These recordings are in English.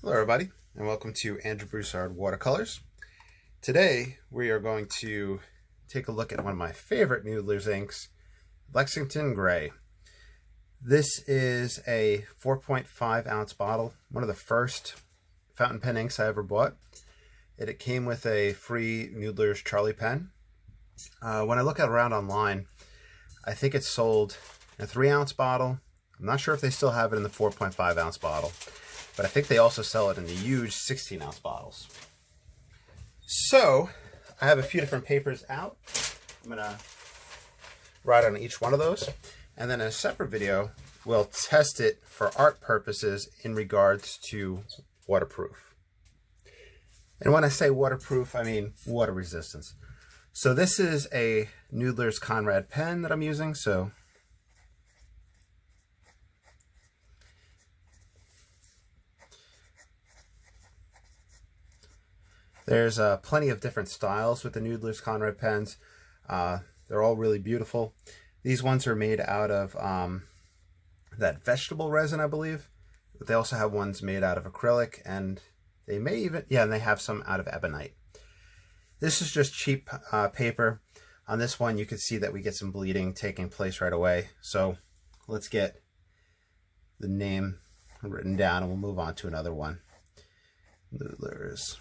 Hello everybody, and welcome to Andrew Broussard Watercolors. Today we are going to take a look at one of my favorite Noodler's inks, Lexington Gray. This is a 4.5 ounce bottle, one of the first fountain pen inks I ever bought. It came with a free Noodler's Charlie pen. When I look around online, I think it's sold in a 3 ounce bottle. I'm not sure if they still have it in the 4.5 ounce bottle. But I think they also sell it in the huge 16 ounce bottles. So I have a few different papers out. I'm gonna write on each one of those. And then in a separate video, we'll test it for art purposes in regards to waterproof. And when I say waterproof, I mean water resistance. So this is a Noodler's Konrad pen that I'm using. So there's plenty of different styles with the Noodler's Konrad pens. They're all really beautiful. These ones are made out of that vegetable resin, I believe. But they also have ones made out of acrylic, and they may even, and they have some out of ebonite. This is just cheap paper. On this one, you can see that we get some bleeding taking place right away. So let's get the name written down, and we'll move on to another one. Noodler's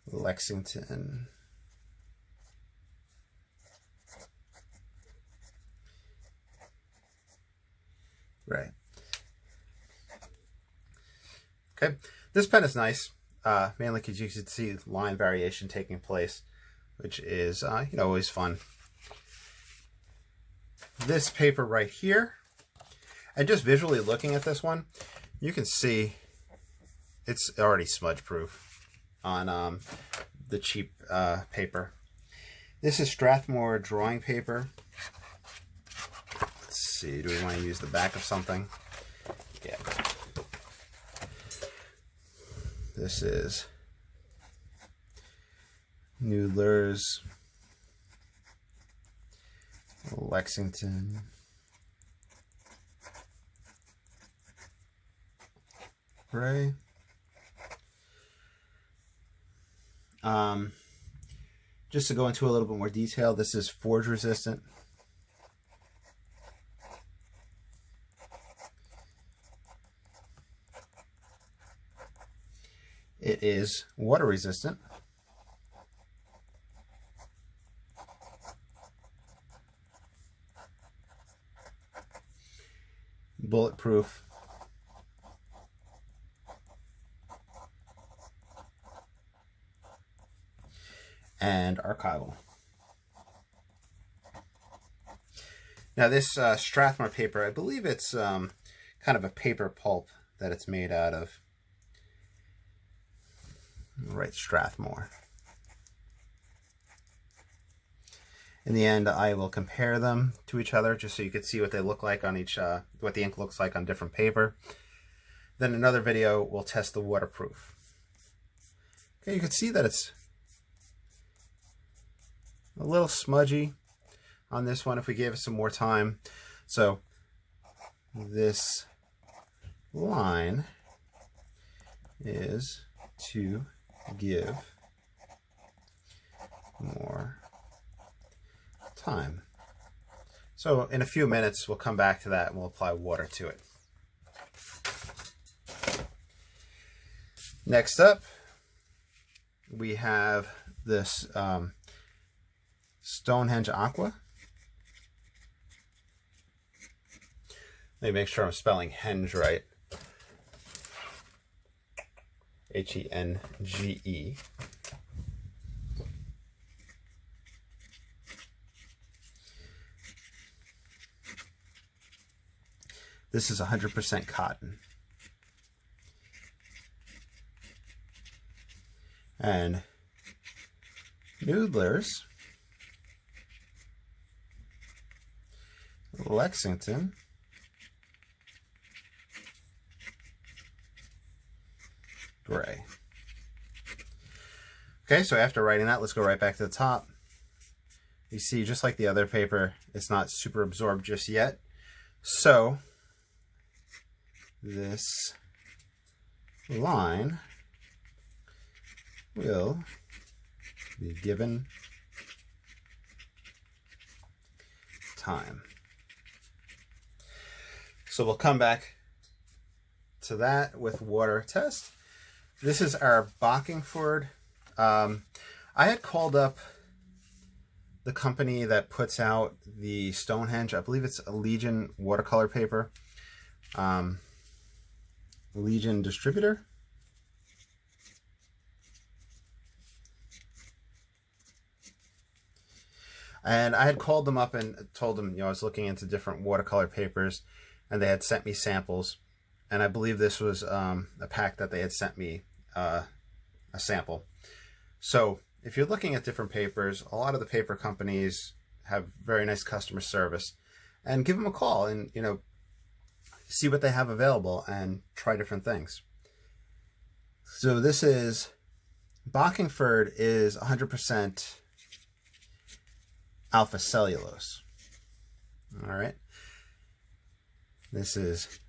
Lexington. Right. Okay, this pen is nice, mainly because you can see line variation taking place, which is always fun. This paper right here, and just visually looking at this one, you can see it's already smudge proof on the cheap paper. This is Strathmore drawing paper. Let's see, do we want to use the back of something? Yeah. This is Noodler's Lexington Gray. Just to go into a little bit more detail, this is forge resistant. It is water resistant. Bulletproof. And archival. Now this Strathmore paper, I believe it's kind of a paper pulp that it's made out of. Right, Strathmore. In the end, I will compare them to each other just so you can see what they look like on each, what the ink looks like on different paper. Then another video, we'll test the waterproof. Okay, you can see that it's a little smudgy on this one if we gave it some more time. So this line is to give more time. So in a few minutes we'll come back to that and we'll apply water to it. Next up we have this Stonehenge Aqua. Let me make sure I'm spelling henge right. H-E-N-G-E. This is 100% cotton. And Noodler's Lexington Gray. Okay, so after writing that, let's go right back to the top. You see, just like the other paper, it's not super absorbed just yet. So this line will be given time. So we'll come back to that with water test. This is our Bockingford. I had called up the company that puts out the Stonehenge. I believe it's a Legion watercolor paper. Legion distributor. And I had called them up and told them, I was looking into different watercolor papers, and they had sent me samples. And I believe this was a pack that they had sent me a sample. So if you're looking at different papers, a lot of the paper companies have very nice customer service, and give them a call and, see what they have available and try different things. So this is, Bockingford is 100% alpha cellulose. All right. This is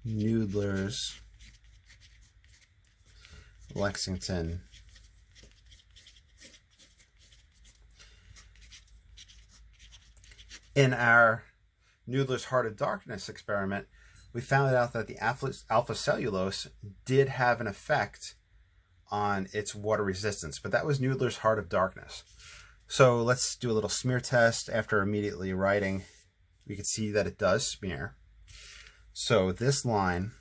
Noodler's Lexington. In our Noodler's Heart of Darkness experiment, we found out that the alpha cellulose did have an effect on its water resistance, but that was Noodler's Heart of Darkness. So let's do a little smear test. After immediately writing, we can see that it does smear. So this line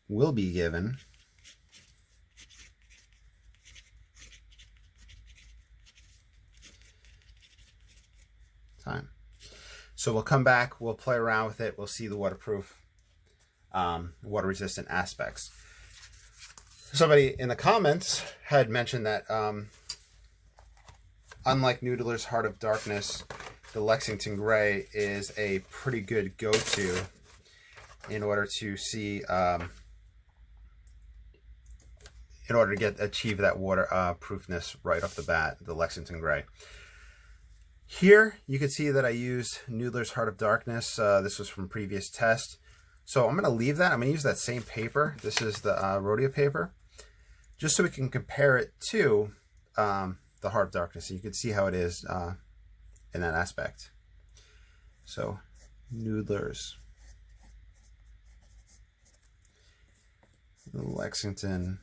will be given time. So we'll come back, we'll play around with it, we'll see the waterproof, water resistant aspects. Somebody in the comments had mentioned that unlike Noodler's Heart of Darkness, the Lexington Gray is a pretty good go-to in order to see, in order to achieve that water proofness right off the bat, the Lexington Gray. Here, you can see that I used Noodler's Heart of Darkness. This was from previous test. So I'm going to leave that. I'm going to use that same paper. This is the Rhodia paper, just so we can compare it to the Heart of Darkness. So you can see how it is in that aspect. So Noodler's Lexington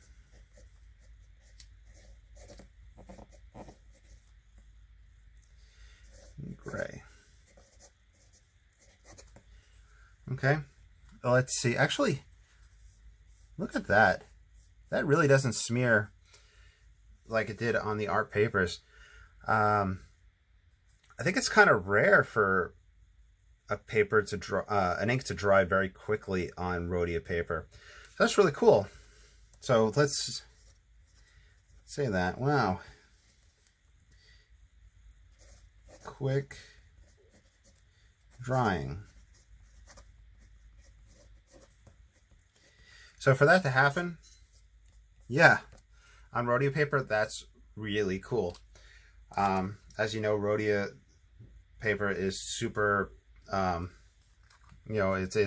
Gray. Okay, let's see. Actually, look at that. That really doesn't smear like it did on the art papers. I think it's kind of rare for a paper to dry, an ink to dry very quickly on Rhodia paper. So that's really cool. So let's say that. Wow. Quick drying. So for that to happen, yeah, on Rhodia paper, that's really cool. As you know, Rhodia paper is super, it's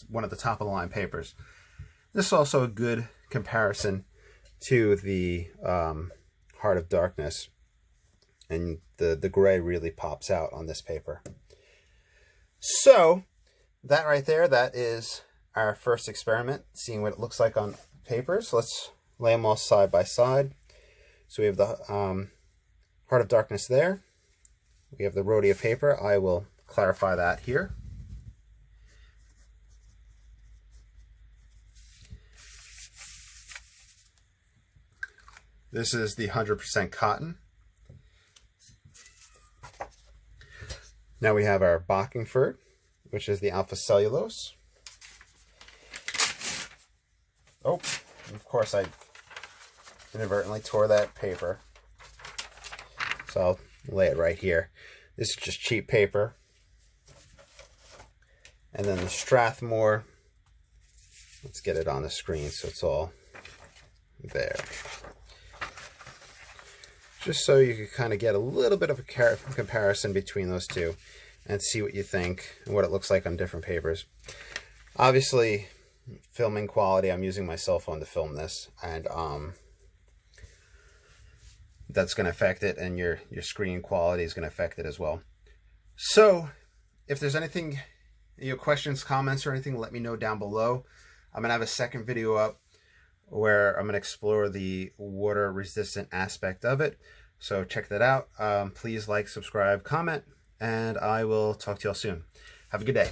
one of the top of the line papers. This is also a good comparison to the Heart of Darkness, and the gray really pops out on this paper. So that right there, that is our first experiment, seeing what it looks like on papers. Let's lay them all side by side. So we have the Heart of Darkness there. We have the Rhodia paper. I will clarify that here. This is the 100% cotton. Now we have our Bockingford, which is the alpha cellulose. Oh, of course I inadvertently tore that paper. So I'll lay it right here. This is just cheap paper. And then the Strathmore. Let's get it on the screen so it's all there. Just so you can kind of get a little bit of a comparison between those two. and see what you think and what it looks like on different papers. Obviously, filming quality, I'm using my cell phone to film this, and that's going to affect it, and your screen quality is going to affect it as well. So if there's anything, questions, comments, or anything, let me know down below. I'm going to have a second video up where I'm going to explore the water resistant aspect of it. So check that out. Please like, subscribe, comment, and I will talk to y'all soon. Have a good day.